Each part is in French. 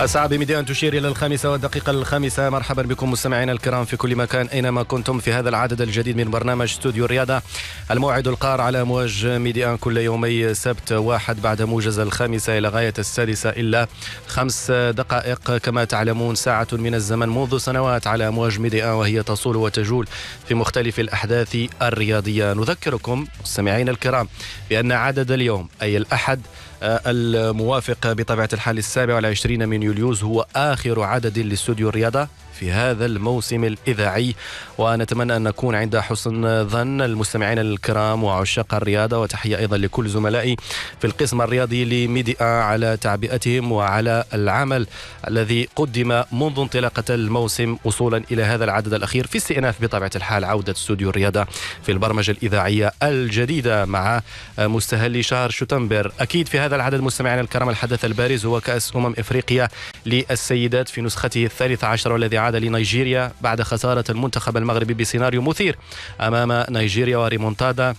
الساعة بميدان تشير إلى 5:05. مرحبا بكم مستمعينا الكرام في كل مكان أينما كنتم في هذا العدد الجديد من برنامج استوديو الرياضة، الموعد القار على أمواج ميديان كل يومي سبت واحد بعد موجز 5 إلى غاية 6 إلا 5 دقائق. كما تعلمون ساعة من الزمن منذ سنوات على أمواج ميديان، وهي تصول وتجول في مختلف الأحداث الرياضية. نذكركم مستمعينا الكرام بأن عدد اليوم أي الأحد الموافق بطبيعة الحال 27 من يوليوز هو آخر عدد لاستوديو الرياضة في هذا الموسم الإذاعي، ونتمنى أن نكون عند حسن ظن المستمعين الكرام وعشاق الرياضة. وتحية أيضا لكل زملائي في القسم الرياضي لميديا على تعبئتهم وعلى العمل الذي قدم منذ انطلاقة الموسم وصولا إلى هذا العدد الأخير في استئناف بطبيعة الحال عودة استوديو الرياضة في البرمجة الإذاعية الجديدة مع مستهل شهر شتنبر. أكيد في هذا العدد مستمعين الكرام الحدث البارز هو كأس إفريقيا للسيدات في نسخته 13 والذي عاد لنيجيريا بعد خسارة المنتخب المغربي بسيناريو مثير أمام نيجيريا وريمونتادا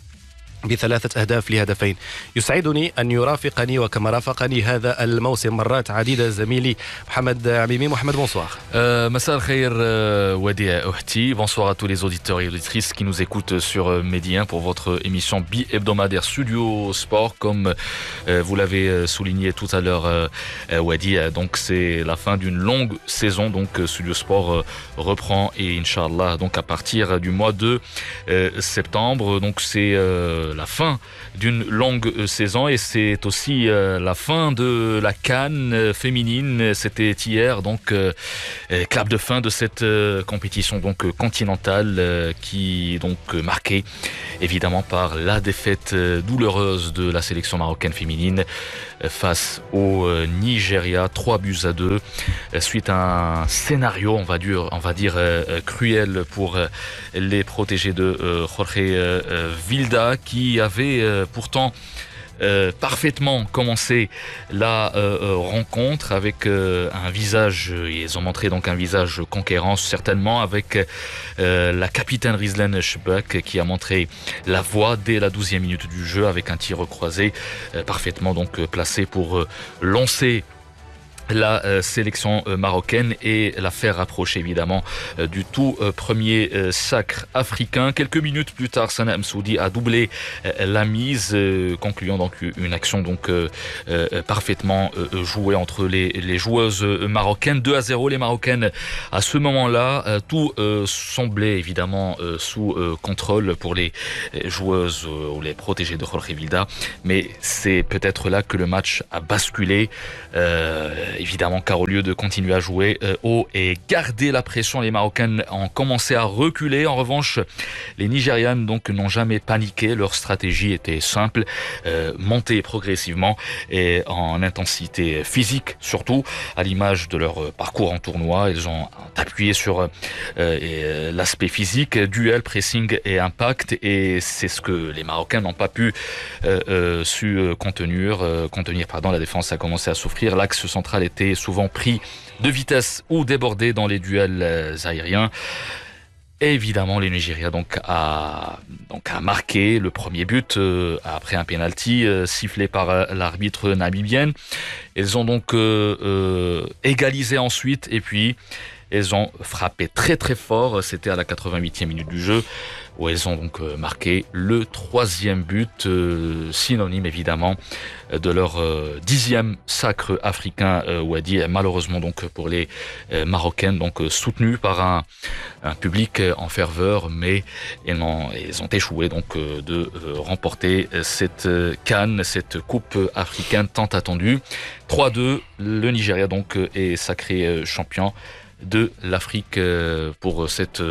ب3 أهداف ل2. يسعدني أن يرافقني وكما رافقني هذا الموسم مرات عديدة زميلي محمد عميمي. محمد bonsoir. مساء الخير Wadi Ohti. Bonsoir à tous les auditeurs et auditrices qui nous écoutent sur Medi 1 pour votre émission bi-hebdomadaire Studio Sport. Comme vous l'avez souligné tout à l'heure Wadi, donc c'est la fin d'une longue saison. Donc Studio Sport reprend et Inch'Allah donc à partir du mois de septembre. Donc c'est la fin d'une longue saison et c'est aussi la fin de la CAN féminine. C'était hier, donc clap de fin de cette compétition donc continentale qui donc marquée évidemment par la défaite douloureuse de la sélection marocaine féminine face au Nigeria, 3-2 suite à un scénario on va dire cruel pour les protégés de Jorge Vilda, qui avait pourtant parfaitement commencé la rencontre avec un visage, ils ont montré donc un visage conquérant certainement, avec la capitaine Rizlan Shebak qui a montré la voie dès la 12e minute du jeu avec un tir croisé parfaitement donc placé pour lancer la sélection marocaine et la faire rapprocher évidemment du tout premier sacre africain. Quelques minutes plus tard, Sana Msoudi a doublé la mise, concluant donc une action donc parfaitement jouée entre les joueuses marocaines. 2-0, les Marocaines à ce moment-là, tout semblait évidemment sous contrôle pour les joueuses ou les protégées de Jorge Vilda, mais c'est peut-être là que le match a basculé. Évidemment, car au lieu de continuer à jouer haut et garder la pression, les Marocaines ont commencé à reculer. En revanche, les Nigérianes donc n'ont jamais paniqué. Leur stratégie était simple, monter progressivement et en intensité physique, surtout à l'image de leur parcours en tournoi. Ils ont appuyé sur l'aspect physique, duel, pressing et impact, et c'est ce que les Marocains n'ont pas pu contenir. La défense a commencé à souffrir. L'axe central était souvent pris de vitesse ou débordé dans les duels aériens. Et évidemment, les Nigeria a marqué le premier but après un penalty sifflé par l'arbitre namibienne. Ils ont donc égalisé ensuite et puis ils ont frappé très très fort. C'était à la 88e minute du jeu où elles ont donc marqué le 3e but, synonyme évidemment de leur 10e sacre africain Wadi. Malheureusement donc pour les Marocaines, donc soutenues par un public en ferveur, mais elles ont échoué donc de remporter cette CAN, cette coupe africaine tant attendue. 3-2, le Nigeria donc est sacré champion de l'Afrique pour cette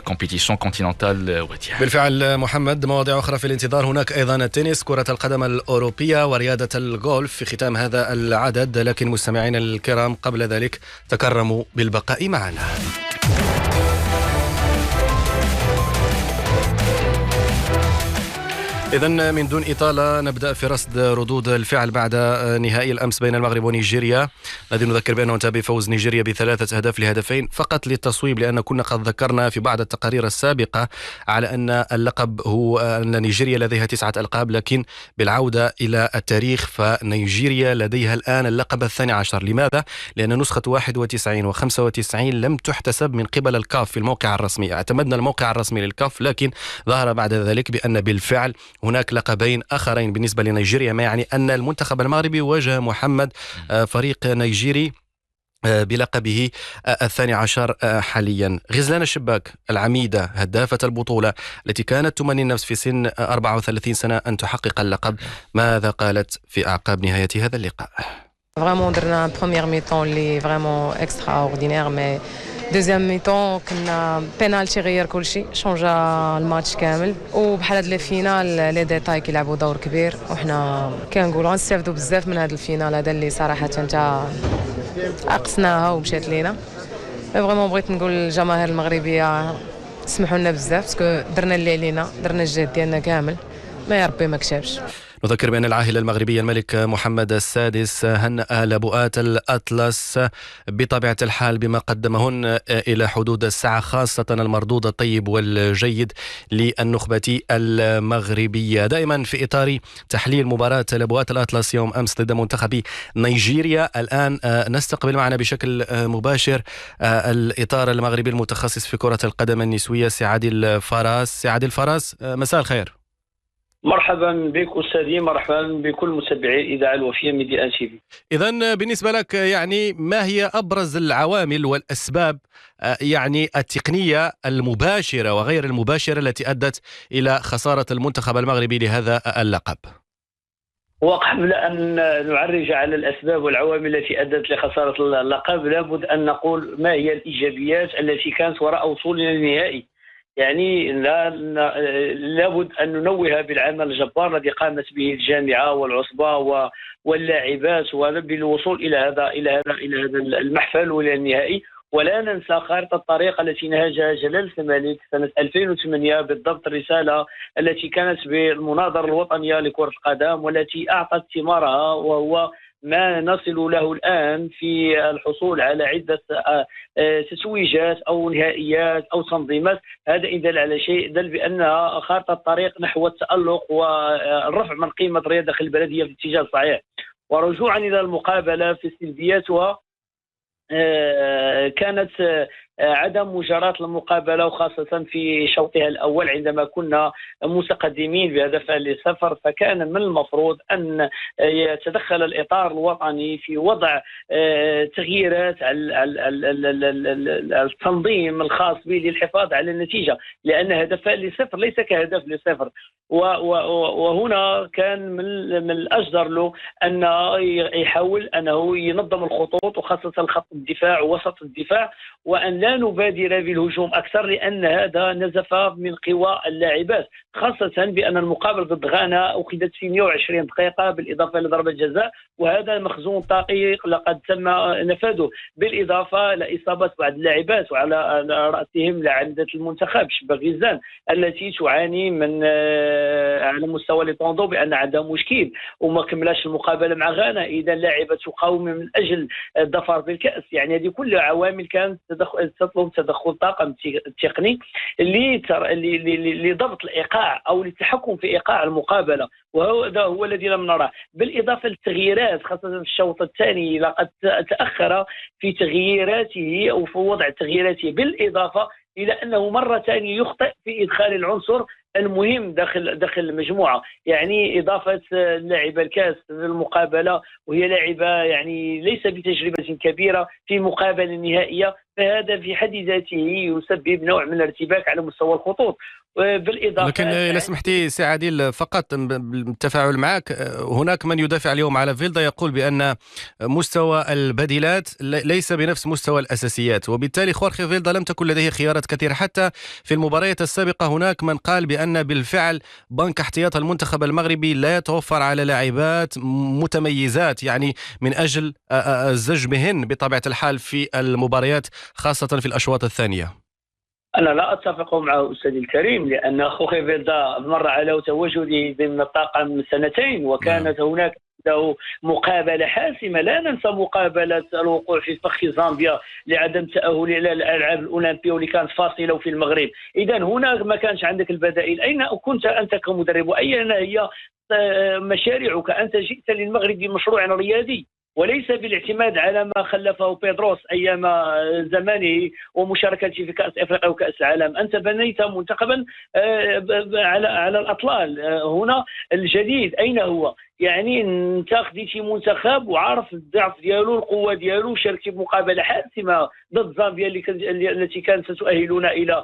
compétition continentale. بالفعل محمد، مواضيع أخرى في الانتظار. هناك أيضا التنس، كرة القدم الأوروبية ورياضة الغولف في ختام هذا العدد، لكن مستمعينا الكرام قبل ذلك تكرموا بالبقاء معنا. إذن من دون إطالة نبدأ في رصد ردود الفعل بعد نهائي الأمس بين المغرب ونيجيريا، الذي نذكر بأنه انتهى بفوز نيجيريا ب3 أهداف لهدفين. فقط للتصويب، لأن كنا قد ذكرنا في بعض التقارير السابقة على أن اللقب هو أن نيجيريا لديها 9 ألقاب، لكن بالعودة إلى التاريخ فنيجيريا لديها الآن اللقب 12. لماذا؟ لأن نسخة 91 و95 لم تحتسب من قبل الكاف في الموقع الرسمي. اعتمدنا الموقع الرسمي للكاف، لكن ظهر بعد ذلك بأن بالفعل هناك لقبين آخرين بالنسبة لنيجيريا، ما يعني أن المنتخب المغربي واجه محمد فريق نيجيري بلقبه 12 حاليا. غزلان الشباك العميدة هدافة البطولة التي كانت تمني النفس في سن 34 سنة أن تحقق اللقب، ماذا قالت في أعقاب نهاية هذا اللقاء؟ Vraiment درنا بروميير ميطون اللي فريمون اكسترا اوردينير، مي دوزيام ميطون كنا بينالتي غير كل شيء، شونجا الماتش كامل. وبحال هاد لي فينال لي ديتاي كيلعبوا دور كبير، وحنا كنقولوا غنستافدوا بزاف من هاد الفينال هذا اللي صراحه انت عقصناها ومشات لينا. فريمون بغيت نقول للجماهير المغربيه سمحوا لنا بزاف، باسكو درنا اللي علينا، درنا الجهد ديالنا كامل، ما يا ربي ما كتبش. نذكر بأن العاهل المغربي الملك محمد السادس هنأ لبؤات الأطلس بطبيعة الحال بما قدمهن إلى حدود الساعة، خاصة المردود الطيب والجيد للنخبة المغربية. دائما في إطار تحليل مباراة لبؤات الأطلس يوم أمس ضد منتخب نيجيريا، الآن نستقبل معنا بشكل مباشر الإطار المغربي المتخصص في كرة القدم النسوية سعادي الفراس. سعادي الفراس، مساء الخير. مرحبا بك أستاذي، مرحبا بكل متابعي الإذاعة الوفية ميديا تي في. إذن بالنسبة لك يعني ما هي أبرز العوامل والأسباب يعني التقنية المباشرة وغير المباشرة التي أدت إلى خسارة المنتخب المغربي لهذا اللقب؟ وقبل أن نعرج على الأسباب والعوامل التي أدت لخسارة اللقب، لابد أن نقول ما هي الإيجابيات التي كانت وراء وصولنا للنهائي. يعني لابد أن ننوه بالعمل الجبار الذي قامت به الجامعة والعصبة واللاعبات بالوصول إلى هذا المحفل وإلى النهائي. ولا ننسى خارطة الطريق التي نهجها جلالة الملك سنة 2008 بالضبط، الرسالة التي كانت بالمناظرة الوطنية لكرة القدم والتي أعطت ثمارها، وهو ما نصل له الآن في الحصول على عدة تتويجات أو نهائيات أو تنظيمات. هذا إن دل على شيء، دل بأنها خارطة الطريق نحو التألق والرفع من قيمة الرياضة داخل البلدية في الاتجاه الصحيح. ورجوعا إلى المقابلة في سلبياتها، كانت عدم مجاراة المقابلة، وخاصة في شوطها الأول عندما كنا متقدمين بهدف ل0، فكان من المفروض أن يتدخل الإطار الوطني في وضع تغييرات على التنظيم الخاص به للحفاظ على النتيجة، لأن هدف ل0 ليس كهدف ل0. وهنا كان من الأجدر له أن يحاول أنه ينظم الخطوط، وخاصة خط الدفاع ووسط الدفاع، وأن لا نبادر بالهجوم أكثر، لأن هذا نزف من قوى اللاعبات، خاصة بأن المقابل ضد غانا أخذت في 120 دقيقة بالإضافة لضربة جزاء، وهذا مخزون طاقي لقد تم نفاذه، بالإضافة لإصابة بعض اللاعبات، وعلى رأسهم لاعبة المنتخب شبه غزلان التي تعاني من على مستوى لطوندو بأن عندها مشكل وما كملاش المقابلة مع غانا. إذا لاعبة تقاوم من أجل الظفر بالكأس. يعني هذه كل عوامل كانت تطلب تدخل طاقم تقني لضبط الإيقاع أو للتحكم في إيقاع المقابلة، وهذا هو الذي لم نراه. بالإضافة للتغييرات، خاصة في الشوط الثاني لقد تأخر في تغييراته أو في وضع تغييراته، بالإضافة إلى أنه مرة ثانية يخطئ في إدخال العنصر المهم داخل المجموعة. يعني إضافة لاعبة الكاس في المقابلة، وهي لاعبة يعني ليس بتجربة كبيرة في مقابلة نهائية، فهذا في حد ذاته يسبب نوع من الارتباك على مستوى الخطوط. بالإضافة لكن إذا سمحتي سي عادل فقط بالتفاعل معك، هناك من يدافع اليوم على فيلدا، يقول بأن مستوى البديلات ليس بنفس مستوى الأساسيات، وبالتالي خورخي فيلدا لم تكن لديه خيارات كثيرة. حتى في المباريات السابقة هناك من قال بأن بالفعل بنك احتياط المنتخب المغربي لا يتوفر على لاعبات متميزات، يعني من أجل الزج بهن بطبيعة الحال في المباريات، خاصة في الأشواط الثانية. أنا لا أتفق معه أستاذي الكريم، لأن خوخي فيلدا مر على تواجده ضمن الطاقم من سنتين، وكانت هناك له مقابلة حاسمة. لا ننسى مقابلة الوقوع في فخ زامبيا لعدم تأهل إلى الألعاب الأولمبية واللي كانت فاصلة في المغرب. إذا هنا ما كانش عندك البدائل. أين كنت أنت كمدرب؟ وأين هي مشاريعك؟ أنت جئت للمغرب بمشروع ريادي وليس بالاعتماد على ما خلفه بيدروس أيام زمانه ومشاركته في كأس أفريقيا وكأس العالم. أنت بنيت منتخبا على الأطلال. هنا الجديد أين هو؟ يعني انت خديتي منتخب وعارف الضعف ديالو، القوه ديالو، شاركتي بمقابله حاسمه ضد زامبيا التي كانت ستؤهلنا الى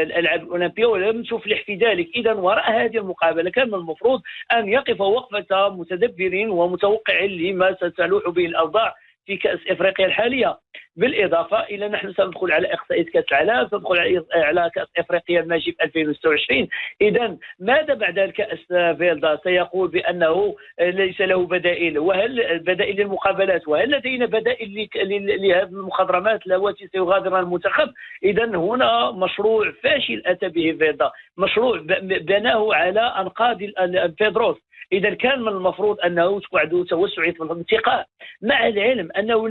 الالعاب الاولمبيه ولم تفلح في ذلك. اذا وراء هذه المقابله كان من المفروض ان يقف وقفه متدبر ومتوقع لما ستلوح به الاوضاع في كأس إفريقيا الحالية. بالإضافة إلى نحن سندخل على إقصائية كأس العالم، سندخل على كأس إفريقيا الماجي في 2026. إذا ماذا بعد الكأس فيلدا؟ سيقول بأنه ليس له بدائل. وهل بدائل للمقابلات؟ وهل لدينا بدائل لهذه المخضرمات اللواتي سيغادرن المنتخب؟ إذا هنا مشروع فاشل أتى به فيلدا، مشروع بناه على أنقاض بيدروس. إذا كان من المفروض أنه عنده توسع في الانتقاء، مع العلم أنه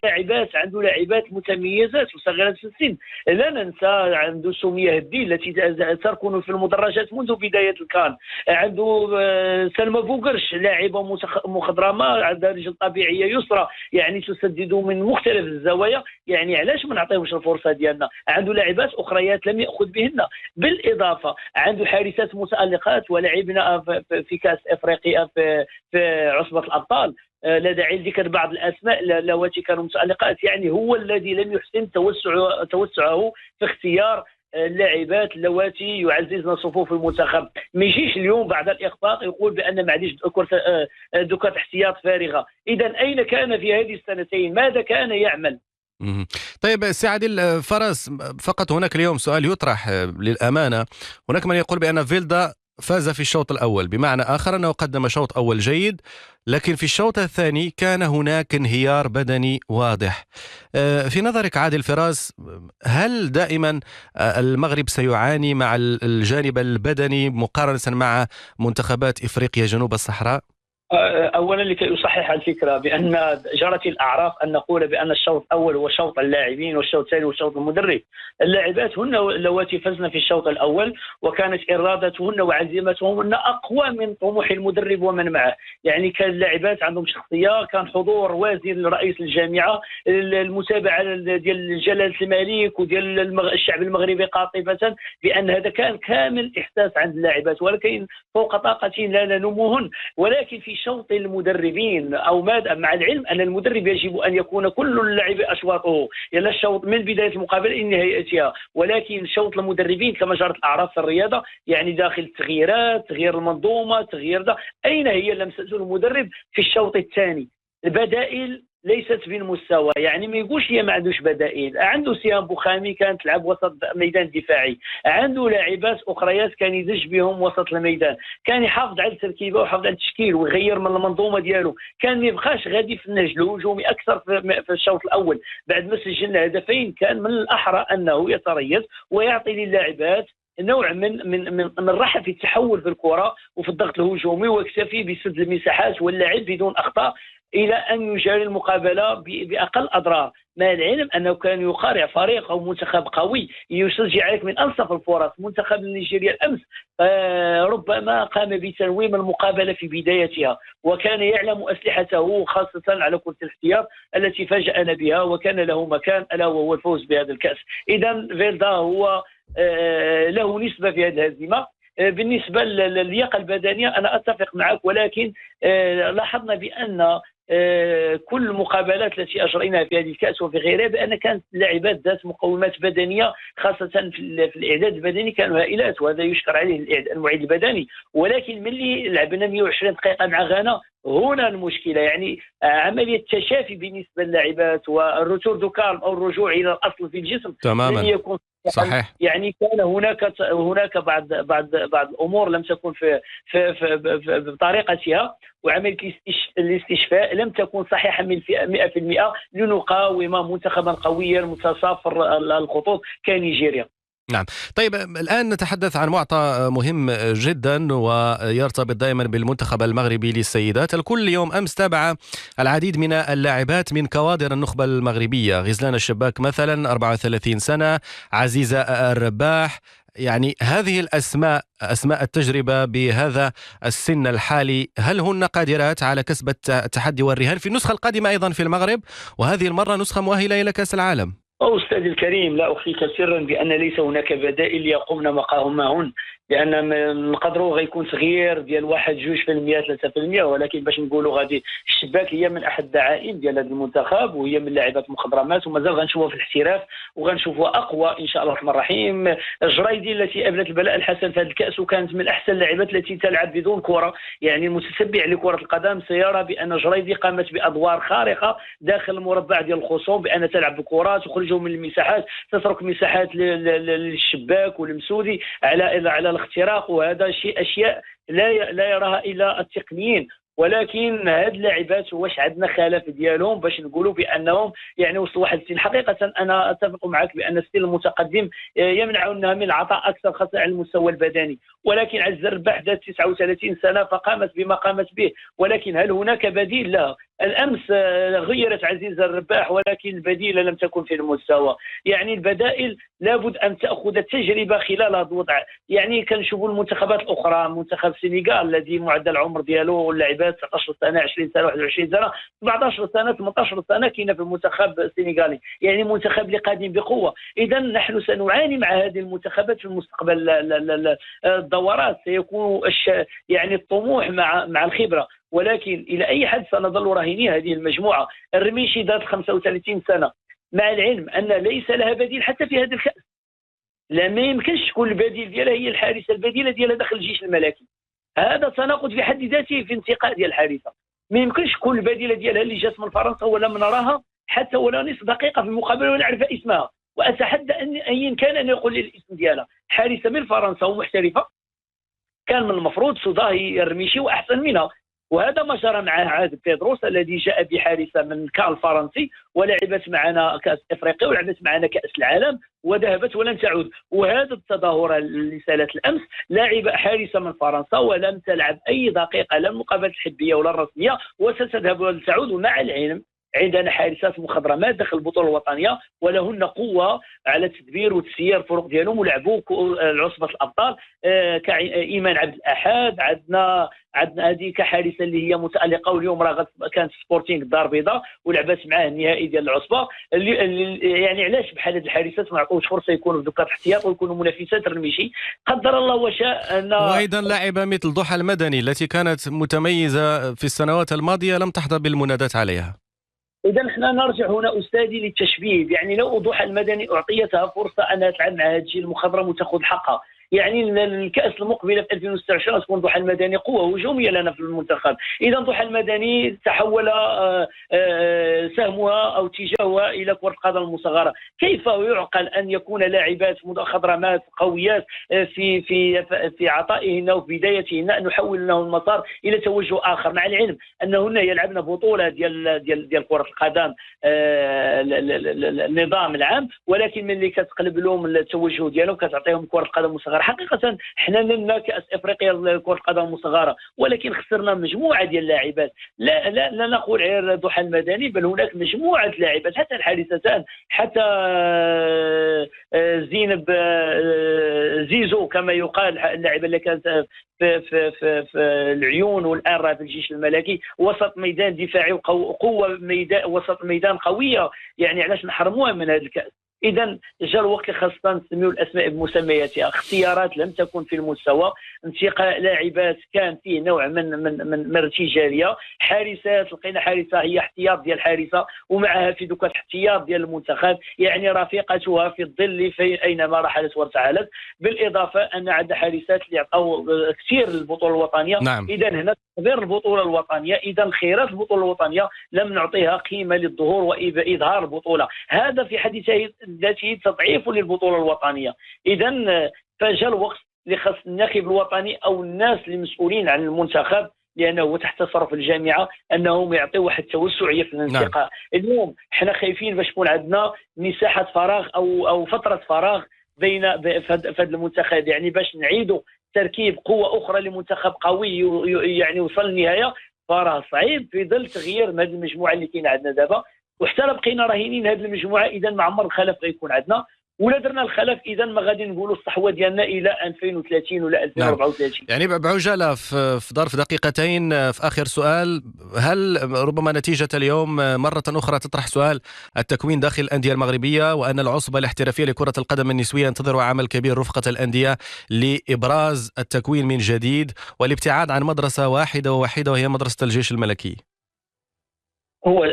عنده لاعبات متميزات وصغيرات في السن. لا ننسى عنده سمية الدين التي تركن في المدرجات منذ بداية الكان، عنده سلمى بوغرش لاعبة مخضرمة عندها رجل طبيعية يسرى، يعني تسدد من مختلف الزوايا. يعني علاش ما نعطيهمش الفرصة ديالنا؟ عنده لاعبات أخريات لم يأخذ بهن. بالإضافة عنده حارسات متألقات، ولعبنا في كأس إفريقيا في عصبة الأبطال. لا داعي لذكر بعض الأسماء اللواتي كانوا متألقات. يعني هو الذي لم يحسن توسعه في اختيار اللاعبات اللواتي يعززن صفوف المنتخب. ما يجيش اليوم بعد الإخفاق يقول بأن ما عنديش دكات احتياط فارغة. إذا أين كان في هذه السنتين؟ ماذا كان يعمل؟ طيب سي عادل فرس، فقط هناك اليوم سؤال يطرح للأمانة. هناك من يقول بأن فيلدا فاز في الشوط الأول، بمعنى آخر أنه قدم شوط أول جيد، لكن في الشوط الثاني كان هناك انهيار بدني واضح. في نظرك عادل فراس، هل دائما المغرب سيعاني مع الجانب البدني مقارنة مع منتخبات إفريقيا جنوب الصحراء؟ اولا لكي يصحح الفكره بان جرت الاعراف ان نقول بان الشوط الاول هو شوط اللاعبين والشوط الثاني هو شوط المدرب. اللاعبات هن اللواتي فزن في الشوط الاول، وكانت ارادتهن وعزيمتهن اقوى من طموح المدرب ومن معه. يعني كان اللاعبات عندهم شخصيه، كان حضور وازن لرئيس الجامعه، المتابعه ديال جلاله الملك وديال الشعب المغربي قاطبه، بان هذا كان كامل احساس عند اللاعبات، ولكن فوق طاقتهن لا نلومهن. ولكن في شوط المدربين او ماذا، مع العلم ان المدرب يجب ان يكون كل اللاعب اشواطه الى الشوط من بدايه المقابله الى نهايتها، ولكن شوط المدربين كما جرت الاعراف في الرياضه، يعني داخل التغييرات، تغيير المنظومه، تغيير ده، اين هي لمسته المدرب في الشوط الثاني؟ البدائل ليست بالمستوى. يعني ما يقولش لي ما عندوش بدائل. عنده سيام بوخامي كانت تلعب وسط ميدان دفاعي، عنده لاعبات اخريات كان يدج بهم وسط الميدان، كان يحافظ على التركيبه ويحافظ على التشكيل ويغير من المنظومه ديالو، كان ما يبقاش غادي في النهج الهجومي اكثر في الشوط الاول. بعد ما سجلنا هدفين كان من الاحرى انه يتريث ويعطي للاعبات نوع من الراحه في التحول في الكره وفي الضغط الهجومي، ويكتفي بسد المساحات واللعب بدون اخطاء الى ان يجاري المقابله باقل اضرار. مع العلم انه كان يقارع فريق او منتخب قوي يسجل عليك من انصف الفرص. منتخب نيجيريا الامس ربما قام بتنويم المقابله في بدايتها، وكان يعلم اسلحته خاصه على كره الاحتياط التي فاجانا بها، وكان له مكان الا وهو الفوز بهذا الكاس. اذا فيلدا هو له نسبه في هذه الهزيمه. بالنسبه للياقه البدنيه انا اتفق معك، ولكن لاحظنا بان كل المقابلات التي اجريناها في هذه الكاس وفي غيرها بان كانت اللاعبات ذات مقومات بدنيه، خاصه في الاعداد البدني كانوا هائلات، وهذا يشكر عليه المعد البدني. ولكن ملي لعبنا 120 دقيقه مع غانا هنا المشكله، يعني عمليه التشافي بالنسبه للاعبات والروتور دو كارم او الرجوع الى الاصل في الجسم تماما لم يكن صحيح. يعني كان هناك بعض الامور لم تكن بطريقتها، وعمليه الاستشفاء لم تكن صحيحه 100% لنقاوم منتخبا قويا متصافر الخطوط كنيجيريا. نعم. طيب الآن نتحدث عن معطى مهم جدا ويرتبط دائما بالمنتخب المغربي للسيدات. الكل يوم أمس تابع العديد من اللاعبات من كوادر النخبة المغربية. غزلان الشباك مثلا 34 سنة، عزيزة الرباح. يعني هذه الأسماء، أسماء التجربة بهذا السن الحالي، هل هن قادرات على كسب التحدي والرهان في النسخة القادمة أيضا في المغرب، وهذه المرة نسخة مؤهلة إلى كأس العالم؟ أستاذ الكريم، لا أخفيك سرا بأن ليس هناك بدائل يقومن مقامهن، لأن نقدروا غيكون صغير ديال 1-2% 3%، ولكن باش نقولوا غادي الشباك هي من أحد الدعائم ديال هذا المنتخب، وهي من لاعبات مخضرمات ومازال غنشوفوها في الاحتراف وغنشوفوها أقوى إن شاء الله الرحمن الرحيم. الجريدي التي أبلت البلاء الحسن في هذا الكأس وكانت من أحسن اللاعبات التي تلعب بدون كرة، يعني المتتبع لكرة القدم سيرى بأن جريدي قامت بأدوار خارقة داخل المربع ديال الخصوم، بأن تلعب بكرة تخرجهم من المساحات، تترك مساحات للشباك والمسودي على الاختراق، وهذا شيء أشياء لا يراها إلا التقنيين. ولكن هاد اللاعبات واش عندنا خلف ديالهم باش نقولوا بانهم يعني وصلوا واحد السن. حقيقه انا اتفق معك بان السن المتقدم يمنعنا من العطاء اكثر خاصه على المستوى البدني، ولكن عز الرباح ذات 39 سنه فقامت بما قامت به، ولكن هل هناك بديل لها؟ الامس غيرت عزيزه الرباح ولكن البديله لم تكن في المستوى. يعني البدائل لابد ان تاخذ التجربه خلال هذا الوضع. يعني كنشوفوا المنتخبات الاخرى، منتخب السنغال الذي معدل العمر ديالو اللاعبات 19 سنه 20 سنه 21 سنه 17 سنه 18 سنه كاينه في المنتخب السنغالي، يعني منتخب اللي قادم بقوه. اذا نحن سنعاني مع هذه المنتخبات في المستقبل. الدورات سيكون يعني الطموح مع الخبره، ولكن الى اي حد سنظل راهنين هذه المجموعه. الرميشي ذات 35 سنه، مع العلم ان ليس لها بديل حتى في هذا الكاس. لا ما يمكنش تكون البديل ديالها هي الحارسه البديله ديالها داخل الجيش الملكي. هذا تناقض في حد ذاته في انتقاء ديال الحارسه. ما يمكنش تكون البديله ديالها اللي جات من فرنسا ولا من نراها حتى ولا نصف دقيقه في المقابله ولا نعرف اسمها، واتحدى ان ايا كان ان يقول لي الاسم ديالها. حارسه من فرنسا ومحترفه، كان من المفروض صداهي الرميشي واحسن منها. وهذا ما جرى معه عاد بيدروس الذي جاء بحارسه من كان الفرنسي ولعبت معنا كاس افريقيا ولعبت معنا كاس العالم وذهبت ولن تعود. وهذا التظاهره اللي سالت الامس لاعب حارسه من فرنسا ولم تلعب اي دقيقه لا المقابله الحبيه ولا الرسميه وستذهب ولن تعود. ومع العلم عندنا حارسات مخضرمات داخل البطوله الوطنيه ولهن قوه على تدبير وتسيير الفرق ديالهم ولعبوا عصبه الابطال. كايمان عبد الاحد، عندنا هذيك حارسه اللي هي متالقه واليوم راه كانت سبورتينغ الدار البيضاء ولعبت معاه النهائي ديال العصبه. يعني علاش بحال هاد الحارسات ما عطوش فرصه يكونوا في دوكا الاحتياط ويكونوا منافسات الرميشي؟ قدر الله وشاء. وايضا لاعبه مثل ضحى المدني التي كانت متميزه في السنوات الماضيه لم تحظى بالمنادات عليها. إذا احنا نرجع هنا أستاذي للتشبيه. يعني لو ضحى المدني أعطيتها فرصة أنها تلعب مع هذا الجيل المخضرم وتأخذ حقها، يعني الكأس المقبلة في 2026 تكون ضحى المدني قوة هجومية لنا في المنتخب. إذا ضحى المدني تحول سهمها أو اتجاهها إلى كرة القدم المصغرة. كيف يعقل أن يكون لاعبات خضرمات قويات في عطائهن وفي بدايتهن أن نحول لهم المسار إلى توجه آخر، مع العلم أنهن يلعبن بطولة ديال كرة القدم النظام العام، ولكن من اللي كتقلب لهم التوجه ديالهم كتعطيهم كرة القدم المصغرة. حقيقة حنا لنا كأس افريقيا لكرة القدم المصغرة ولكن خسرنا مجموعة ديال اللاعبات. لا نقول غير ضحى المدني، بل هناك مجموعة لاعبات حتى الحارستان، حتى زينب زيزو كما يقال، اللاعبة اللي كانت في العيون والان راه في الجيش الملكي، وسط ميدان دفاعي وقوة ميدان وسط ميدان قوية. يعني علاش نحرموها من هذا الكأس؟ إذا جاء الوقت خاصة نسميو الأسماء بمسمياتها. اختيارات لم تكن في المستوى، انتقاء لاعبات كان فيه نوع من ارتجالية. حارسات لقينا حارسة هي احتياط ديال الحارسة ومعها في دوكا الاحتياط ديال المنتخب، يعني رفيقتها في الظل في أينما رحلت وارتحلت. بالإضافة أن عندنا حارسات اللي عطاو كثير للبطولة الوطنية. نعم. إذا هنا تغير البطولة الوطنية، إذا خيرات البطولة الوطنية لم نعطيها قيمة للظهور وإظهار البطولة. هذا في حد ذاته تضعيف للبطولة الوطنية. إذا فجاء الوقت لخص الناخب الوطني أو الناس المسؤولين عن المنتخب، لأنه تحت صرف الجامعة، أنهم يعطيوا واحد التوسعية في الانتقاء. نعم. اليوم احنا خايفين باش تكون عندنا مساحة فراغ أو فترة فراغ في هذا المنتخب، يعني باش نعيدوا تركيب قوه اخرى لمنتخب قوي يعني وصل للنهايه، فراه صعيب في ظل تغيير هذه المجموعه اللي كاين عندنا دابا. وحتى بقينا راهنين هذه المجموعه، اذا ما عمر الخلف غيكون عندنا، ولا درنا الخلف اذا ما غادي نقولوا الصحوه ديالنا الى 2030 ولا 2034. يعني بعجاله في ظرف دقيقتين، في اخر سؤال، هل ربما نتيجه اليوم مره اخرى تطرح سؤال التكوين داخل الانديه المغربيه، وان العصبه الاحترافيه لكره القدم النسويه ينتظر عمل كبير رفقه الانديه لابراز التكوين من جديد والابتعاد عن مدرسه واحده وهي مدرسه الجيش الملكي؟ هو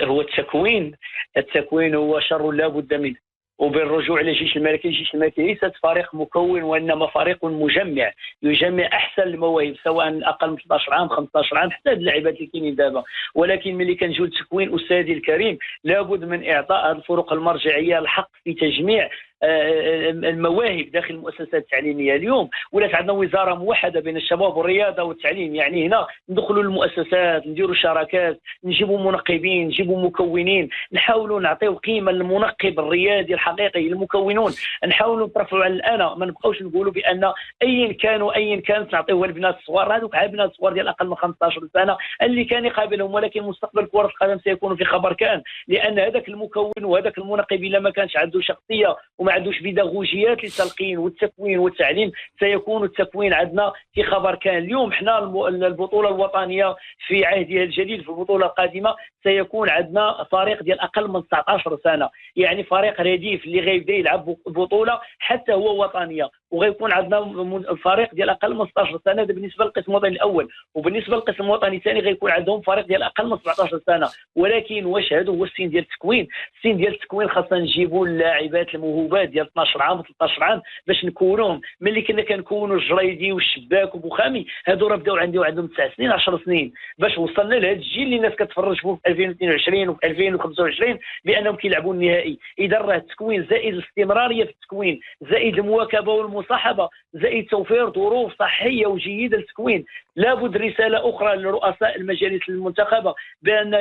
التكوين هو شر لا بد منه، وبالرجوع للجيش الملكي. الجيش الملكي ليست فريق مكون وانما فريق مجمع، يجمع احسن المواهب سواء اقل من 13 عام 15 عام، حتى اللاعبات اللي كاينين دابا. ولكن ملي كنجيو للتكوين استاذي الكريم، لابد من اعطاء الفرق المرجعيه الحق في تجميع المواهب داخل المؤسسات التعليميه. اليوم ولات عندنا وزاره موحده بين الشباب والرياضه والتعليم، يعني هنا ندخلوا المؤسسات، نديروا شراكات، نجيبوا منقبين، نجيبوا مكونين، نحاولوا نعطيو قيمه للمنقب الريادي الحقيقي، المكونون نحاولوا نترفعوا على الانا، ما نبقاوش نقولوا بان ايا كانت نعطيوها للبنات الصغار. هذوك البنات الصغار ديال اقل من 15 سنه اللي كان يقابلهم، ولكن مستقبل كره القدم سيكون في خبر كان، لان هذاك المكون وهذاك المنقب الا ما كانش عنده شخصيه وما عندوش بيداغوجيات للتلقين والتكوين والتعليم، سيكون التكوين عندنا في خبر كان. اليوم حنا البطوله الوطنيه في عهدها الجديد، في البطوله القادمه سيكون عندنا فريق ديال اقل من 19 سنه، يعني فريق رديف اللي غيبدا يلعب بطوله حتى هو وطنيه، وغيكون عندنا فريق ديال اقل من 16 سنه. هذا بالنسبه للقسم الوطني الاول، وبالنسبه للقسم الوطني الثاني غيكون عندهم فريق ديال اقل من 17 سنه. ولكن واش هذا هو السن ديال التكوين؟ السن ديال التكوين خاصنا نجيبوا اللاعبات الموهوبات ديال 12 عام و13 عام باش نكونوهم. ملي كنا كنكونوا الجريدي والشباك وبوخامي، هادو راه بداو عندهم 9 سنين 10 سنين، باش وصلنا لهذا الجيل اللي الناس كتفرج فيه في 2022 وفي 2025 بانهم كيلعبوا النهائي. اذا راه التكوين زائد الاستمراريه في التكوين، زائد المواكبه والمصاحبه، زائد توفير ظروف صحيه وجيده للتكوين. لابد رساله اخرى لرؤساء المجالس المنتخبه بان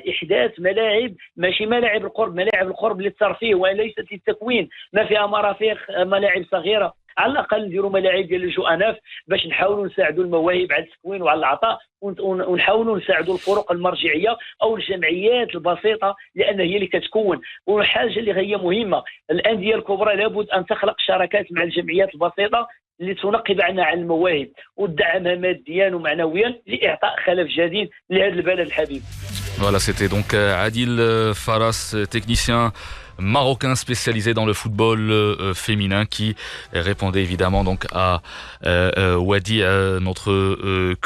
احداث ملاعب، ماشي ملاعب القرب للترفيه وليست للتكوين، ما فيها مرافق، ملاعب صغيره، على الاقل نديروا ملاعب ديال الجؤناف باش نحاولوا نساعدوا المواهب على التكوين وعلى العطاء، ونحاولوا نساعدوا الفرق المرجعيه او الجمعيات البسيطه، لان هي اللي كتكون. وحاجه اللي هي مهمه، الانديه الكبرى لابد ان تخلق شراكات مع الجمعيات البسيطه اللي تنقب عنها عن المواهب وتدعمها ماديا ومعنويا لاعطاء خلف جديد لهذا البلد الحبيب. Voilà, c'était donc Adil Faras, technicien marocain spécialisé dans le football féminin, qui répondait évidemment donc à Wadi, notre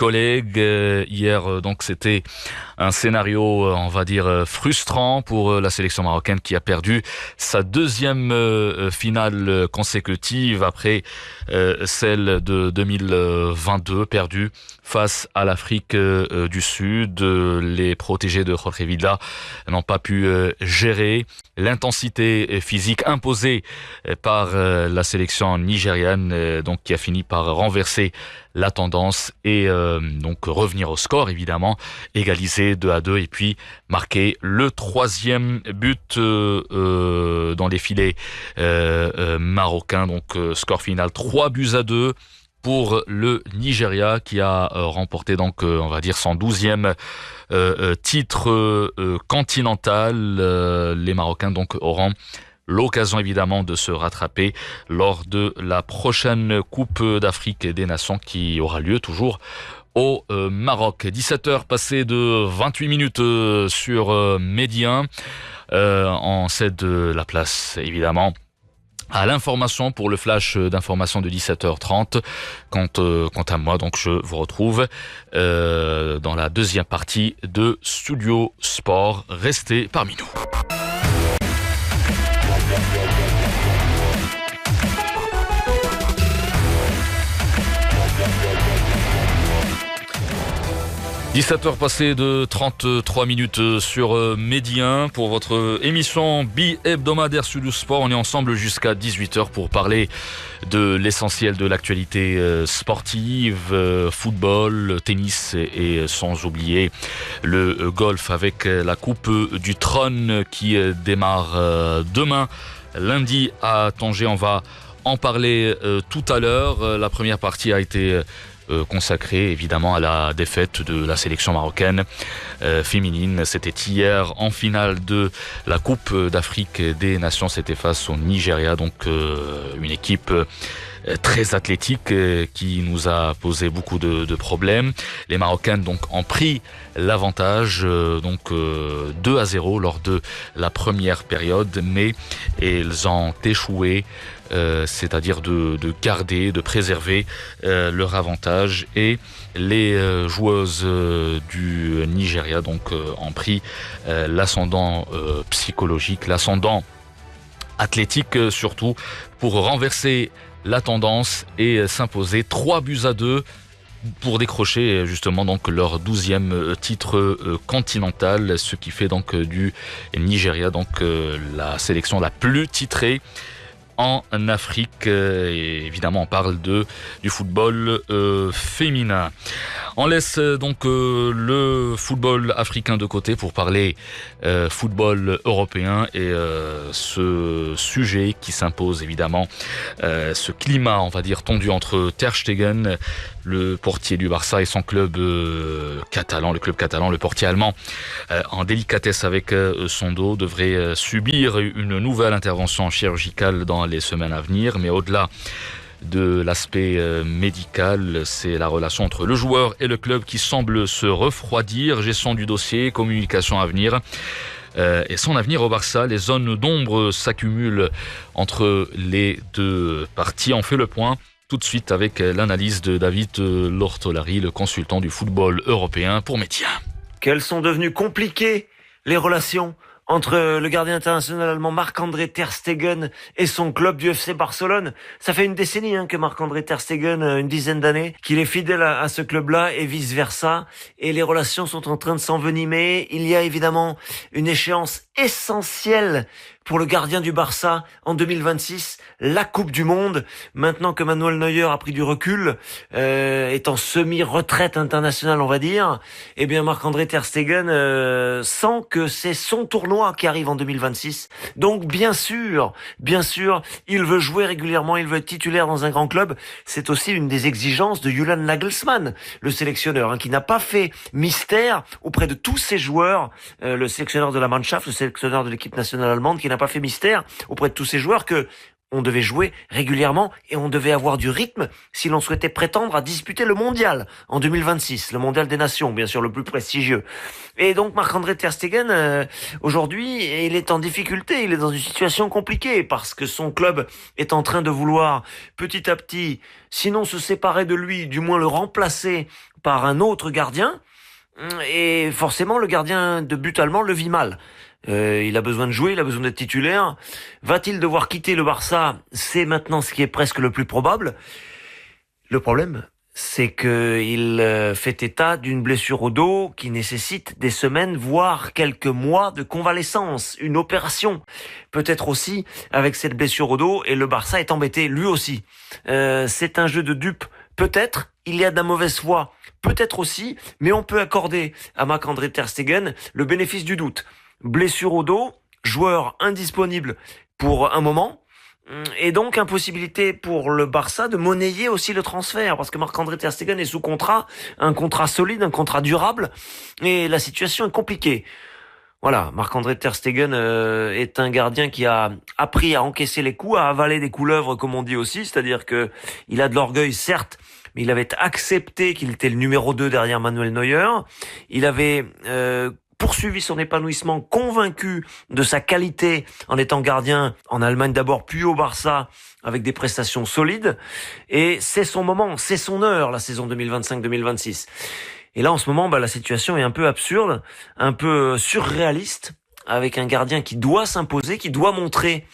collègue. Hier, donc c'était un scénario, on va dire, frustrant pour la sélection marocaine qui a perdu sa deuxième finale consécutive après celle de 2022, perdue face à l'Afrique du Sud. Les protégés de Jorge Vilda n'ont pas pu gérer l'intensité physique imposée par la sélection nigériane, donc qui a fini par renverser la tendance et donc revenir au score, évidemment, égaliser 2-2 et puis marquer le troisième but dans les filets marocains. Donc score final 3-2 pour le Nigeria, qui a remporté donc on va dire son 12e titre continental. Les Marocains donc auront l'occasion évidemment de se rattraper lors de la prochaine Coupe d'Afrique des Nations qui aura lieu toujours au Maroc. 17h passées de 28 minutes sur Medi 1. On cède la place évidemment à l'information pour le flash d'information de 17h30. Quant à moi, donc je vous retrouve dans la deuxième partie de Studio Sport. Restez parmi nous. « 17h passées de 33 minutes sur Medi 1 pour votre émission bi-hebdomadaire Studio Sport. On est ensemble jusqu'à 18h pour parler de l'essentiel de l'actualité sportive, football, tennis et sans oublier le golf avec la Coupe du Trône qui démarre demain, lundi à Tanger. On va en parlait tout à l'heure. La première partie a été consacrée évidemment à la défaite de la sélection marocaine féminine. C'était hier en finale de la Coupe d'Afrique des Nations. C'était face au Nigeria, donc une équipe très athlétique qui nous a posé beaucoup de problèmes. Les Marocaines donc ont pris l'avantage 2-0 lors de la première période, mais elles ont échoué, c'est-à-dire de garder, de préserver leur avantage, et les joueuses du Nigeria donc ont pris l'ascendant psychologique, l'ascendant athlétique surtout, pour renverser la tendance et s'imposer 3-2 pour décrocher justement donc leur 12e titre continental, ce qui fait donc du Nigeria donc la sélection la plus titrée en Afrique. Et évidemment on parle du football féminin. On laisse donc le football africain de côté pour parler football européen et ce sujet qui s'impose évidemment, ce climat on va dire tendu entre Ter Stegen, le portier du Barça, et son club catalan, le portier allemand en délicatesse avec son dos, devrait subir une nouvelle intervention chirurgicale dans les semaines à venir. Mais au-delà de l'aspect médical, c'est la relation entre le joueur et le club qui semble se refroidir. Gestion du dossier, communication à venir. Et son avenir au Barça, les zones d'ombre s'accumulent entre les deux parties. On fait le point tout de suite avec l'analyse de David Lortolari, le consultant du football européen pour Média. Qu'elles sont devenues compliquées, les relations entre le gardien international allemand Marc-André Ter Stegen et son club du FC Barcelone. Ça fait une décennie que Marc-André Ter Stegen, une dizaine d'années, qu'il est fidèle à ce club-là et vice-versa. Et les relations sont en train de s'envenimer. Il y a évidemment une échéance essentielle pour le gardien du Barça en 2026, la Coupe du Monde. Maintenant que Manuel Neuer a pris du recul, est en semi-retraite internationale, on va dire, eh bien Marc-André Ter Stegen sent que c'est son tournoi qui arrive en 2026. Donc bien sûr, il veut jouer régulièrement, il veut être titulaire dans un grand club. C'est aussi une des exigences de Julian Nagelsmann, le sélectionneur, qui n'a pas fait mystère auprès de tous ses joueurs, le sélectionneur de la Mannschaft, le sélectionneur de l'équipe nationale allemande, qui n'a pas fait mystère auprès de tous ces joueurs que on devait jouer régulièrement et on devait avoir du rythme si l'on souhaitait prétendre à disputer le mondial en 2026, le mondial des nations, bien sûr, le plus prestigieux. Et donc Marc-André Ter Stegen, aujourd'hui, il est en difficulté, il est dans une situation compliquée parce que son club est en train de vouloir petit à petit, sinon se séparer de lui, du moins le remplacer par un autre gardien. Et forcément, le gardien de but allemand le vit mal. Il a besoin de jouer, il a besoin d'être titulaire. Va-t-il devoir quitter le Barça? C'est maintenant ce qui est presque le plus probable. Le problème, c'est qu'il fait état d'une blessure au dos qui nécessite des semaines, voire quelques mois de convalescence, une opération. Peut-être aussi avec cette blessure au dos, et le Barça est embêté lui aussi. C'est un jeu de dupes, peut-être. Il y a de la mauvaise foi, peut-être aussi, mais on peut accorder à Marc-André Ter Stegen le bénéfice du doute. Blessure au dos, joueur indisponible pour un moment, et donc impossibilité pour le Barça de monnayer aussi le transfert, parce que Marc-André Ter Stegen est sous contrat, un contrat solide, un contrat durable, et la situation est compliquée. Voilà, Marc-André Ter Stegen est un gardien qui a appris à encaisser les coups, à avaler des couleuvres, comme on dit aussi, c'est-à-dire que il a de l'orgueil, certes, mais il avait accepté qu'il était le numéro 2 derrière Manuel Neuer. Il avait poursuivi son épanouissement, convaincu de sa qualité en étant gardien en Allemagne d'abord, puis au Barça, avec des prestations solides. Et c'est son moment, c'est son heure, la saison 2025-2026. Et là, en ce moment, la situation est un peu absurde, un peu surréaliste, avec un gardien qui doit s'imposer, qui doit montrer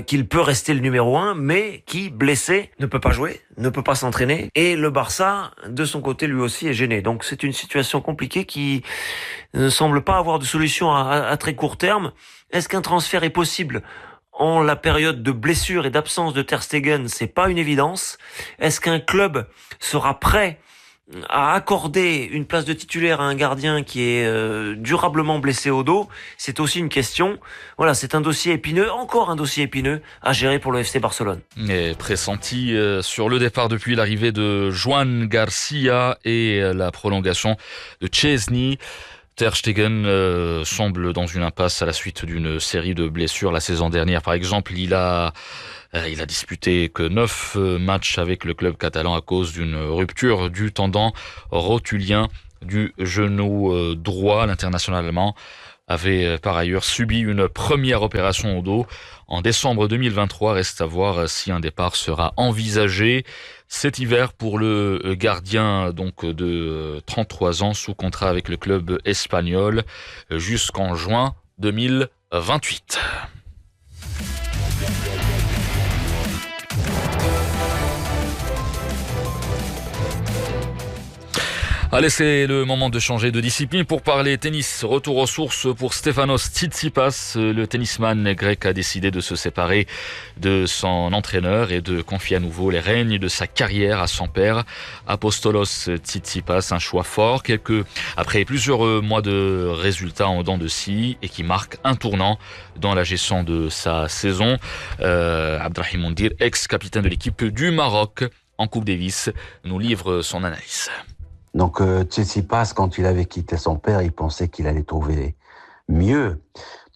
qu'il peut rester le numéro 1, mais qui, blessé, ne peut pas jouer, ne peut pas s'entraîner. Et le Barça, de son côté, lui aussi est gêné. Donc c'est une situation compliquée qui ne semble pas avoir de solution à très court terme. Est-ce qu'un transfert est possible en la période de blessure et d'absence de Ter Stegen? C'est pas une évidence. Est-ce qu'un club sera prêt à accorder une place de titulaire à un gardien qui est durablement blessé au dos, c'est aussi une question. Voilà, c'est un dossier épineux, encore un dossier épineux à gérer pour le FC Barcelone. Et pressenti sur le départ depuis l'arrivée de Juan Garcia et la prolongation de Chesney. Ter Stegen semble dans une impasse à la suite d'une série de blessures. La saison dernière, par exemple, il a disputé que 9 matchs avec le club catalan à cause d'une rupture du tendon rotulien du genou droit. L'international allemand avait par ailleurs subi une première opération au dos en décembre 2023. Reste à voir si un départ sera envisagé cet hiver pour le gardien donc de 33 ans sous contrat avec le club espagnol jusqu'en juin 2028. Allez, c'est le moment de changer de discipline pour parler tennis. Retour aux sources pour Stefanos Tsitsipas. Le tennisman grec a décidé de se séparer de son entraîneur et de confier à nouveau les rênes de sa carrière à son père, Apostolos Tsitsipas. Un choix fort, après plusieurs mois de résultats en dents de scie et qui marque un tournant dans la gestion de sa saison. Abdrahim Moundir, ex-capitaine de l'équipe du Maroc en Coupe Davis, nous livre son analyse. Donc Tsitsipas, quand il avait quitté son père, il pensait qu'il allait trouver mieux.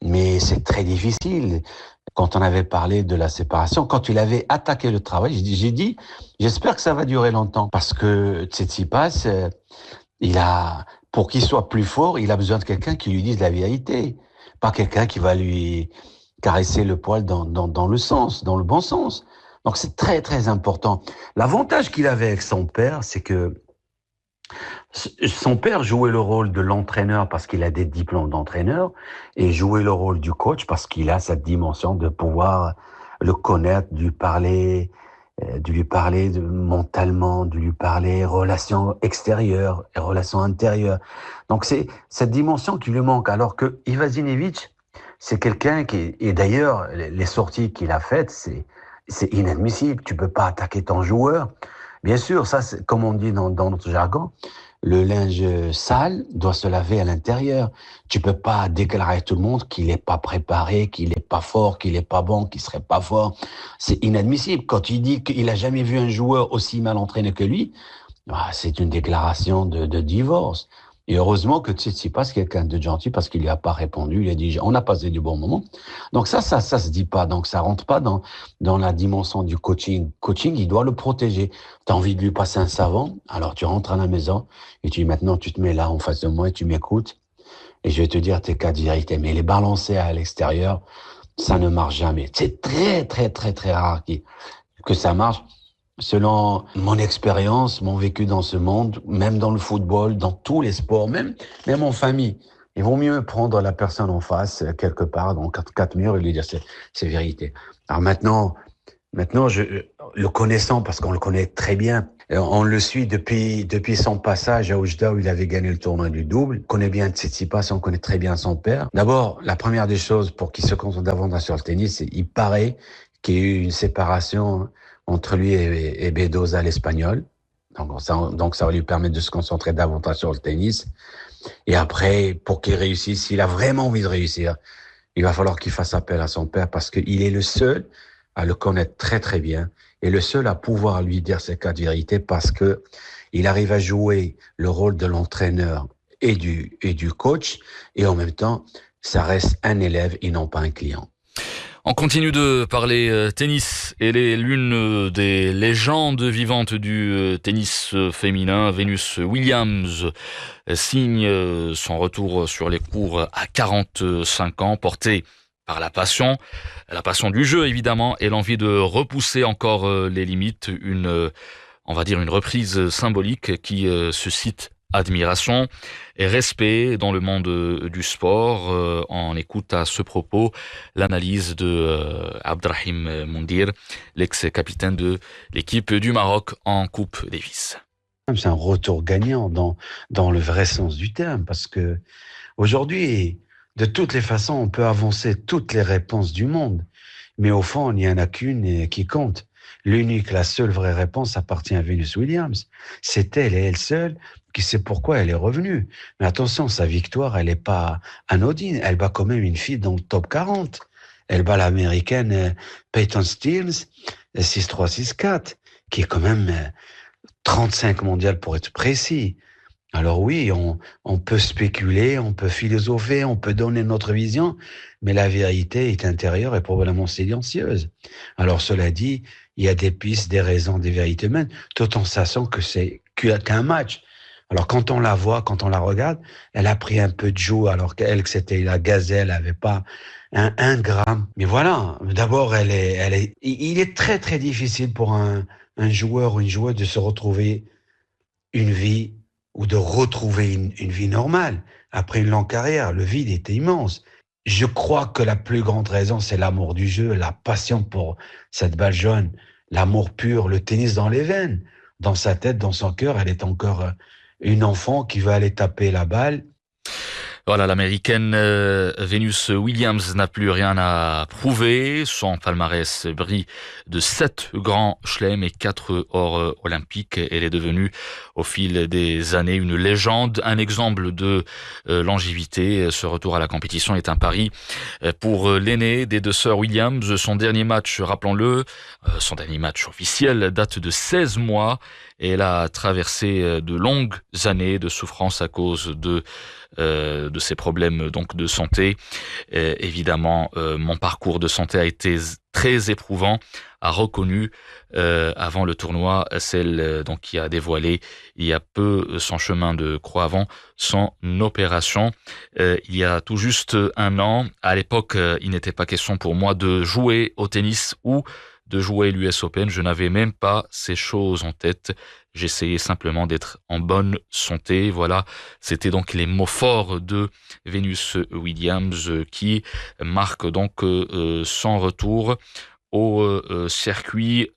Mais c'est très difficile. Quand on avait parlé de la séparation, quand il avait attaqué le travail, j'ai dit, j'espère que ça va durer longtemps. Parce que Tsitsipas, pour qu'il soit plus fort, il a besoin de quelqu'un qui lui dise la vérité. Pas quelqu'un qui va lui caresser le poil dans le bon sens. Donc c'est très, très important. L'avantage qu'il avait avec son père, c'est que son père jouait le rôle de l'entraîneur parce qu'il a des diplômes d'entraîneur et jouait le rôle du coach parce qu'il a cette dimension de pouvoir le connaître, de lui parler mentalement, de lui parler relations extérieures et relations intérieures. Donc c'est cette dimension qui lui manque. Alors que Ivanisevic, c'est quelqu'un et d'ailleurs les sorties qu'il a faites, c'est inadmissible. Tu peux pas attaquer ton joueur. Bien sûr, ça, c'est, comme on dit dans notre jargon, le linge sale doit se laver à l'intérieur. Tu peux pas déclarer à tout le monde qu'il est pas préparé, qu'il est pas fort, qu'il est pas bon, qu'il serait pas fort. C'est inadmissible. Quand il dit qu'il a jamais vu un joueur aussi mal entraîné que lui, c'est une déclaration de divorce. Et heureusement que Tsitsipas, c'est quelqu'un de gentil parce qu'il lui a pas répondu. Il a dit, on a passé du bon moment. Donc ça se dit pas. Donc ça rentre pas dans la dimension du coaching. Coaching, il doit le protéger. T'as envie de lui passer un savon. Alors tu rentres à la maison et tu dis, maintenant, tu te mets là en face de moi et tu m'écoutes. Et je vais te dire tes cas de vérité. Mais les balancer à l'extérieur, ça ne marche jamais. C'est très, très, très, très rare que ça marche. Selon mon expérience, mon vécu dans ce monde, même dans le football, dans tous les sports, même en famille, il vaut mieux prendre la personne en face, quelque part, dans quatre murs, et lui dire c'est vérité. Alors maintenant, le connaissant, parce qu'on le connaît très bien, on le suit depuis son passage à Oujda où il avait gagné le tournoi du double. On connaît bien Tsitsipas, on connaît très bien son père. D'abord, la première des choses pour qu'il se concentre davantage sur le tennis, c'est il paraît qu'il y a eu une séparation entre lui et Bedoza, l'Espagnol. Donc ça va lui permettre de se concentrer davantage sur le tennis. Et après, pour qu'il réussisse, s'il a vraiment envie de réussir, il va falloir qu'il fasse appel à son père parce qu'il est le seul à le connaître très très bien et le seul à pouvoir lui dire ses cas de vérité parce que il arrive à jouer le rôle de l'entraîneur et du coach et en même temps, ça reste un élève et non pas un client. On continue de parler tennis. Elle est l'une des légendes vivantes du tennis féminin. Venus Williams signe son retour sur les cours à 45 ans, portée par la passion du jeu évidemment, et l'envie de repousser encore les limites. On va dire une reprise symbolique qui suscite admiration et respect dans le monde du sport. On écoute à ce propos l'analyse de Abdrahim Moundir, l'ex-capitaine de l'équipe du Maroc en Coupe Davis. C'est un retour gagnant dans le vrai sens du terme parce que aujourd'hui, de toutes les façons, on peut avancer toutes les réponses du monde. Mais au fond, il n'y en a qu'une qui compte. la seule vraie réponse appartient à Venus Williams. C'est elle et elle seule qui sait pourquoi elle est revenue. Mais attention, sa victoire, elle n'est pas anodine. Elle bat quand même une fille dans le top 40. Elle bat l'américaine Peyton Steele, 6-3, 6-4, qui est quand même 35 mondial pour être précis. Alors oui, on peut spéculer, on peut philosopher, on peut donner notre vision, mais la vérité est intérieure et probablement silencieuse. Alors cela dit, il y a des pistes, des raisons, des vérités humaines, tout en sachant que c'est qu'un match. Alors quand on la voit, quand on la regarde, elle a pris un peu de joue alors qu'elle, que c'était la gazelle, avait pas un gramme. Mais voilà, d'abord, il est très très difficile pour un joueur ou une joueuse de se retrouver une vie ou de retrouver une vie normale après une longue carrière. Le vide était immense. Je crois que la plus grande raison, c'est l'amour du jeu, la passion pour cette balle jaune, l'amour pur, le tennis dans les veines. Dans sa tête, dans son cœur, elle est encore une enfant qui veut aller taper la balle. Voilà, l'américaine Venus Williams n'a plus rien à prouver. Son palmarès brille de 7 grands chelems et 4 or olympiques. Elle est devenue au fil des années une légende, un exemple de longévité. Ce retour à la compétition est un pari pour l'aîné des deux sœurs Williams. Son dernier match, rappelons-le, son dernier match officiel date de 16 mois. Et elle a traversé de longues années de souffrance à cause de ses problèmes donc de santé. Évidemment, mon parcours de santé a été très éprouvant, a reconnu avant le tournoi celle donc qui a dévoilé il y a peu son chemin de croix avant son opération. Il y a tout juste un an, à l'époque, il n'était pas question pour moi de jouer au tennis ou de jouer l'US Open. Je n'avais même pas ces choses en tête. J'essayais simplement d'être en bonne santé. Voilà, c'était donc les mots forts de Venus Williams qui marque donc son retour au circuit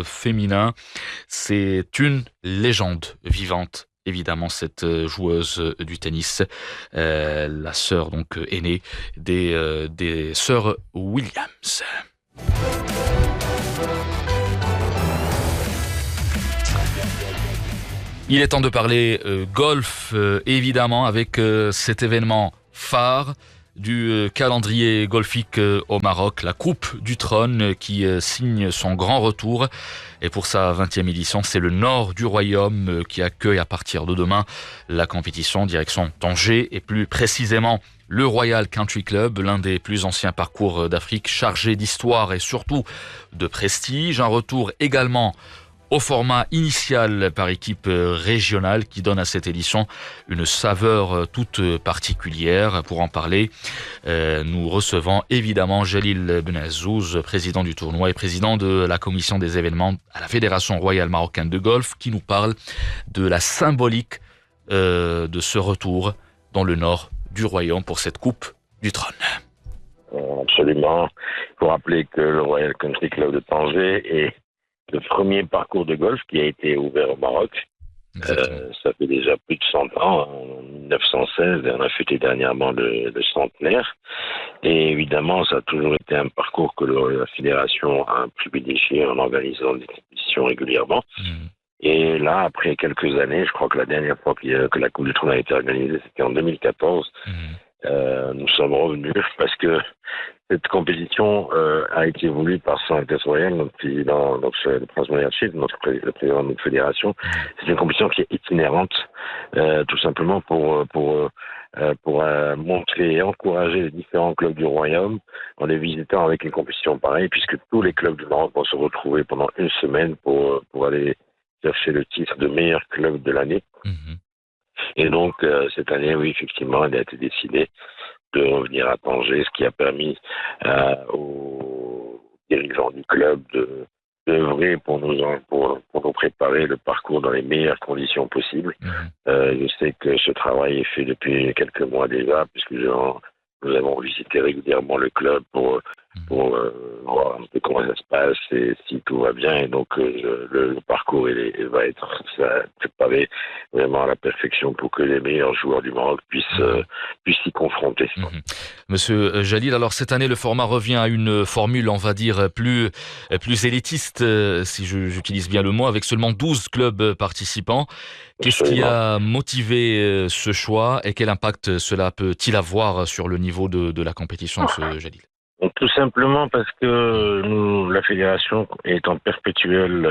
féminin. C'est une légende vivante. Évidemment, cette joueuse du tennis, la sœur donc aînée des sœurs Williams. Il est temps de parler golf, évidemment, avec cet événement phare du calendrier golfique au Maroc, la Coupe du Trône qui signe son grand retour. Et pour sa 20e édition, c'est le nord du royaume qui accueille à partir de demain la compétition direction Tanger et plus précisément le Royal Country Club, l'un des plus anciens parcours d'Afrique, chargé d'histoire et surtout de prestige. Un retour également au format initial par équipe régionale qui donne à cette édition une saveur toute particulière. Pour en parler, nous recevons évidemment Jalil Benazouz, président du tournoi et président de la commission des événements à la Fédération royale marocaine de golf, qui nous parle de la symbolique de ce retour dans le nord du royaume pour cette Coupe du Trône. Absolument. Il faut rappeler que le Royal Country Club de Tanger est le premier parcours de golf qui a été ouvert au Maroc. Ça fait déjà plus de 100 ans, en 1916, et on a fêté dernièrement le centenaire. Et évidemment, ça a toujours été un parcours que la fédération a privilégié en organisant des compétitions régulièrement. Et là, après quelques années, je crois que la dernière fois que la Coupe du Trône a été organisée, c'était en 2014. Nous sommes revenus parce que cette compétition a été voulue par Son Altesse Royale, notre président, donc le prince Mohammed VI, le président de notre fédération. C'est une compétition qui est itinérante, tout simplement pour montrer et encourager les différents clubs du royaume en les visitant avec une compétition pareille, puisque tous les clubs du Maroc vont se retrouver pendant une semaine pour aller chercher le titre de meilleur club de l'année. Et donc, cette année, oui, effectivement, il a été décidé de revenir à Tanger, ce qui a permis aux dirigeants du club d'œuvrer pour nous préparer le parcours dans les meilleures conditions possibles. Je sais que ce travail est fait depuis quelques mois déjà, puisque nous avons visité régulièrement le club pour pour voir un peu comment ça se passe et si tout va bien. Et donc le parcours va être préparé vraiment à la perfection pour que les meilleurs joueurs du Maroc puissent s'y confronter. Monsieur Jalil, alors cette année le format revient à une formule, on va dire, plus élitiste, si j'utilise bien le mot, avec seulement 12 clubs participants. Qu'est-ce qui a motivé ce choix et quel impact cela peut-il avoir sur le niveau de la compétition, monsieur Jalil? Donc, tout simplement parce que nous, la fédération est en perpétuel,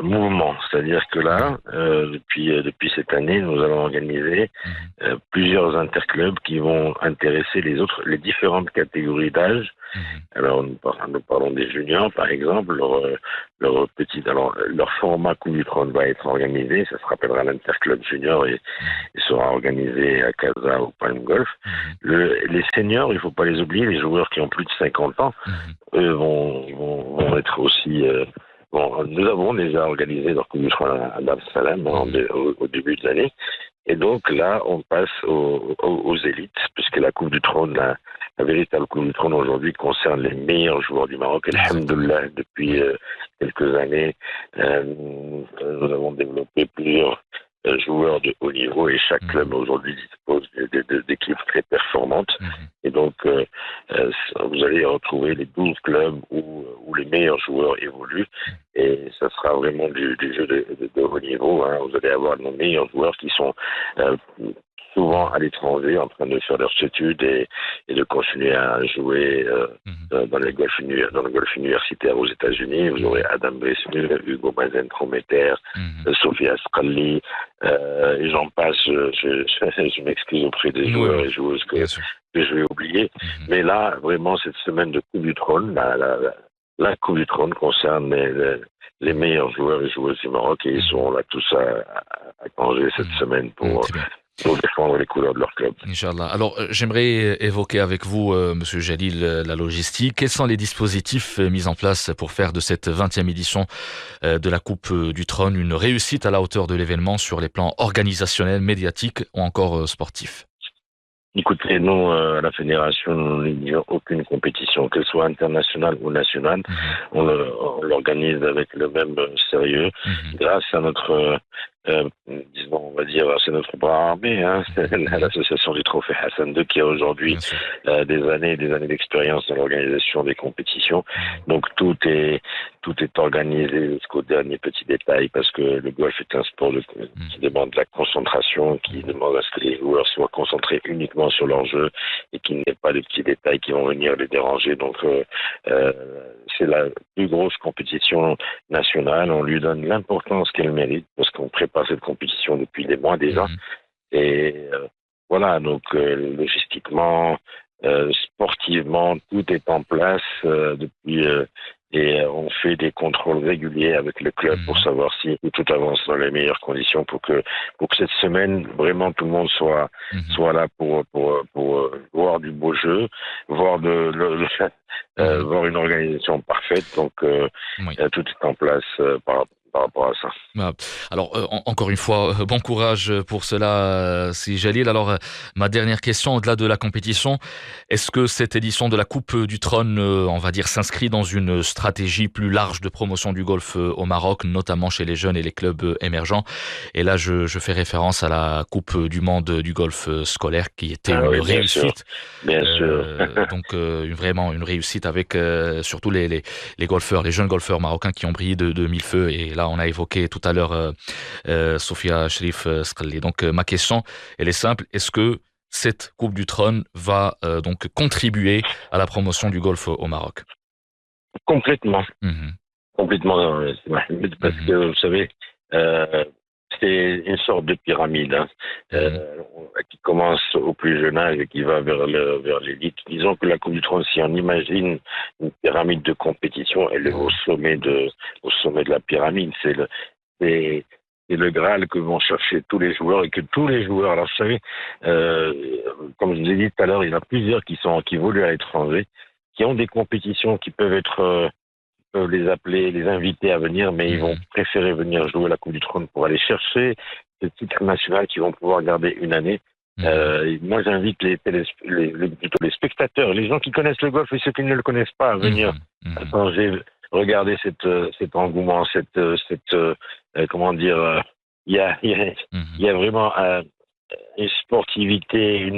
mouvement. C'est-à-dire que là, depuis cette année, nous allons organiser plusieurs interclubs qui vont intéresser les différentes catégories d'âge. Alors, nous parlons des juniors, par exemple. Leur format Coupe du Trône va être organisé. Ça se rappellera l'interclub junior et sera organisé à Casa au Palm Golf. Les seniors, il ne faut pas les oublier, les joueurs qui ont plus de 50 ans, eux vont être aussi... nous avons déjà organisé leur Coupe du Trône à Dar es Salaam au début de l'année. Et donc là, on passe aux élites, puisque la Coupe du Trône, la véritable Coupe du Trône aujourd'hui concerne les meilleurs joueurs du Maroc. Et alhamdoulilah, depuis quelques années, nous avons développé plusieurs joueurs de haut niveau et chaque club aujourd'hui dispose d'équipes très performantes. Et donc, vous allez retrouver les 12 clubs où les meilleurs joueurs évoluent et ça sera vraiment du jeu de haut niveau. Vous allez avoir nos meilleurs joueurs qui sont souvent à l'étranger en train de faire leurs études et de continuer à jouer dans le golf universitaire aux États-Unis. Vous aurez Adam Bresmur, Hugo Mazen Prometer, Sophia Skalli, et j'en passe. Je m'excuse auprès des joueurs et joueuses que je vais oublier. Mais là, vraiment, cette semaine de Coupe du Trône, la Coupe du Trône concerne les meilleurs joueurs et joueuses du Maroc et ils seront là tous à Tanger cette semaine pour défendre les couleurs de leur club. Inch'Allah. Alors, j'aimerais évoquer avec vous, Monsieur Jalil, la logistique. Quels sont les dispositifs mis en place pour faire de cette 20e édition de la Coupe du Trône une réussite à la hauteur de l'événement sur les plans organisationnels, médiatiques ou encore sportifs? Écoutez, nous, à la Fédération, nous n'ignorons aucune compétition, qu'elle soit internationale ou nationale. On l'organise avec le même sérieux, grâce à notre, disons, on va dire, c'est notre bras armé, c'est l'association du Trophée Hassan II qui a aujourd'hui des années d'expérience dans l'organisation des compétitions. Donc tout est organisé jusqu'au dernier petit détail parce que le golf est un sport qui demande de la concentration, qui demande à ce que les joueurs soient concentrés uniquement sur leur jeu et qu'il n'y ait pas de petits détails qui vont venir les déranger. Donc c'est la plus grosse compétition nationale. On lui donne l'importance qu'elle mérite parce qu'on prépare cette compétition depuis des mois déjà. Et voilà, donc logistiquement, sportivement, tout est en place depuis... et on fait des contrôles réguliers avec le club pour savoir si tout avance dans les meilleures conditions pour que cette semaine, vraiment, tout le monde soit là pour voir du beau jeu, voir voir une organisation parfaite. Donc, tout est en place par rapport à ça. Alors, encore une fois, bon courage pour cela, si Jalil. Alors, ma dernière question, au-delà de la compétition, est-ce que cette édition de la Coupe du Trône, on va dire, s'inscrit dans une stratégie plus large de promotion du golf au Maroc, notamment chez les jeunes et les clubs émergents? Et là, je fais référence à la Coupe du Monde du golf scolaire, qui était une réussite. Bien sûr. Donc, vraiment une réussite avec surtout les golfeurs, les jeunes golfeurs marocains qui ont brillé de mille feux. Et là, on a évoqué tout à l'heure Sophia Cherif Skalli. Donc, ma question, elle est simple. Est-ce que cette Coupe du Trône va donc contribuer à la promotion du golf au Maroc? Complètement. Complètement, Mohamed, parce que, vous savez, c'est une sorte de pyramide qui commence au plus jeune âge et qui va vers l'élite. Disons que la Coupe du Trône, si on imagine une pyramide de compétition, elle est au sommet de la pyramide. C'est le Graal que vont chercher tous les joueurs et que tous les joueurs, alors vous savez, comme je vous ai dit tout à l'heure, il y en a plusieurs qui évoluent à l'étranger, qui ont des compétitions qui peuvent les appeler, les inviter à venir, mais ils vont préférer venir jouer la Coupe du Trône pour aller chercher ce titre national qu'ils vont pouvoir garder une année Moi, j'invite plutôt les spectateurs, les gens qui connaissent le golf et ceux qui ne le connaissent pas à venir à Tanger, regarder cet engouement, comment dire, il y a vraiment une sportivité,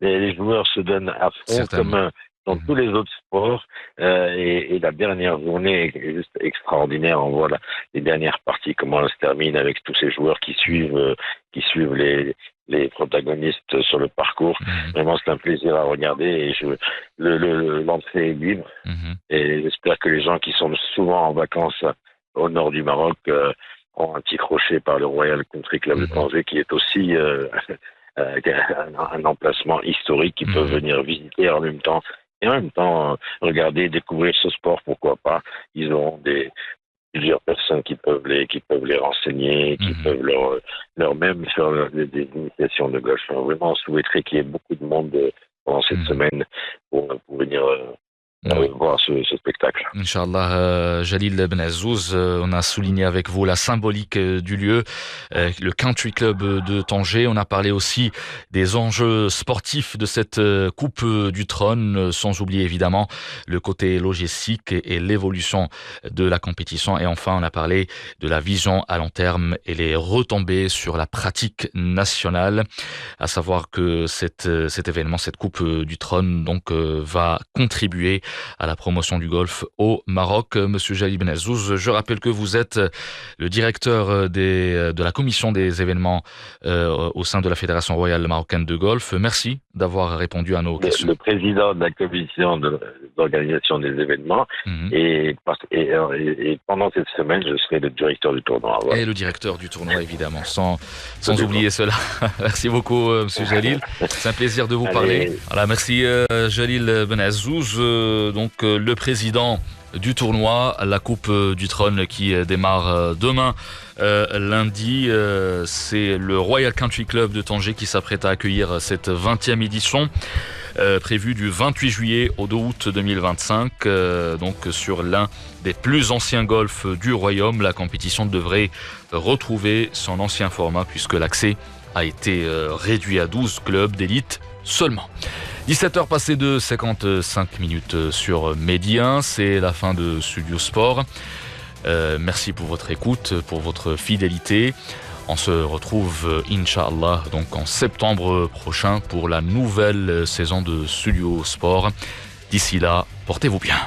les joueurs se donnent à fond comme dans tous les autres sports, et la dernière journée est juste extraordinaire. On voit les dernières parties, comment elles se terminent avec tous ces joueurs qui suivent les protagonistes sur le parcours. Vraiment, c'est un plaisir à regarder, et l'entrée est libre. Et j'espère que les gens qui sont souvent en vacances au nord du Maroc ont un petit crochet par le Royal Country Club de Tanger, qui est aussi un emplacement historique qu'ils peuvent venir visiter en même temps. Et en même temps, regarder, découvrir ce sport, pourquoi pas. Ils auront plusieurs personnes qui peuvent les renseigner, qui peuvent leur même faire des initiations de golf. Vraiment, on souhaiterait qu'il y ait beaucoup de monde pendant cette semaine pour venir voir ce spectacle. Inch'Allah, Jalil Ben Azzouz, on a souligné avec vous la symbolique du lieu, le Country Club de Tanger. On a parlé aussi des enjeux sportifs de cette Coupe du Trône, sans oublier évidemment le côté logistique et l'évolution de la compétition. Et enfin, on a parlé de la vision à long terme et les retombées sur la pratique nationale. À savoir que cet événement, cette Coupe du Trône, donc, va contribuer à la promotion du golf au Maroc. Monsieur Jalil Ben Azzouz, je rappelle que vous êtes le directeur de la commission des événements au sein de la Fédération royale marocaine de golf. Merci d'avoir répondu à nos questions. Le président de la commission d'organisation des événements, et pendant cette semaine, je serai le directeur du tournoi. Voilà. Et le directeur du tournoi, évidemment, sans oublier cela. Merci beaucoup, monsieur Jalil. C'est un plaisir de vous parler. Voilà, merci Jalil Ben Azzouz, donc le président du tournoi, la Coupe du Trône qui démarre demain. Lundi, c'est le Royal Country Club de Tanger qui s'apprête à accueillir cette 20e édition, prévue du 28 juillet au 2 août 2025, donc sur l'un des plus anciens golfs du royaume. La compétition devrait retrouver son ancien format puisque l'accès a été réduit à 12 clubs d'élite seulement. 17h passées de 55 minutes sur Medi 1, c'est la fin de Studio Sport. Merci pour votre écoute, pour votre fidélité. On se retrouve, Inch'Allah, donc en septembre prochain pour la nouvelle saison de Studio Sport. D'ici là, portez-vous bien.